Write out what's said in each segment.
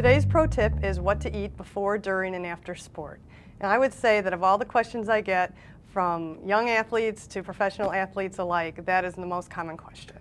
Today's pro tip is what to eat before, during, and after sport. And I would say that of all the questions I get from young athletes to professional athletes alike, that is the most common question.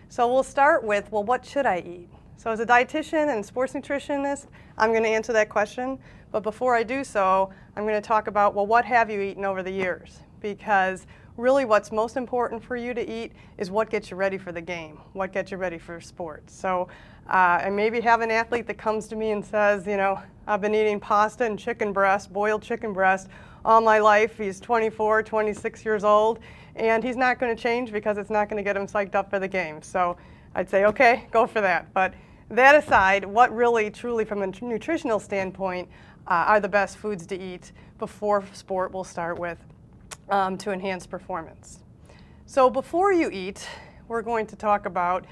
So we'll start with, well, what should I eat? So as a dietitian and sports nutritionist, I'm going to answer that question. But before I do so, I'm going to talk about, well, what have you eaten over the years? Because really what's most important for you to eat is what gets you ready for the game, what gets you ready for sports. So I maybe have an athlete that comes to me and says, you know, I've been eating pasta and chicken breast, boiled chicken breast, all my life. He's 24, 26 years old, and he's not going to change because it's not going to get him psyched up for the game. So I'd say, okay, go for that. But that aside, what really, truly, from a nutritional standpoint, are the best foods to eat before sport we'll start with to enhance performance. So before you eat, we're going to talk about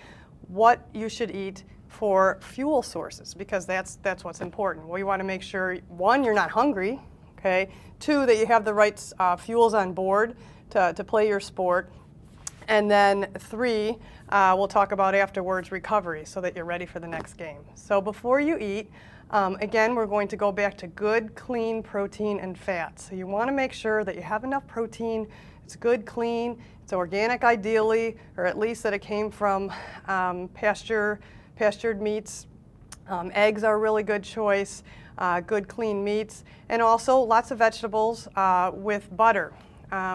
what you should eat for fuel sources, because that's what's important. We want to make sure, one, you're not hungry, okay? Two, that you have the right fuels on board to play your sport. And then three, we'll talk about afterwards recovery so that you're ready for the next game. So before you eat, again, we're going to go back to good, clean protein and fat. So you want to make sure that you have enough protein, it's good, clean, it's organic ideally, or at least that it came from pastured meats. Eggs are a really good choice, good clean meats, and also lots of vegetables with butter.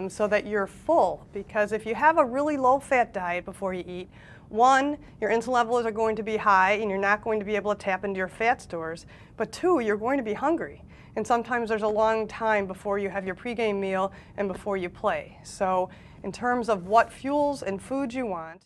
So that you're full, because if you have a really low-fat diet before you eat, one, your insulin levels are going to be high and you're not going to be able to tap into your fat stores, but two, you're going to be hungry. And sometimes there's a long time before you have your pregame meal and before you play. So in terms of what fuels and foods you want,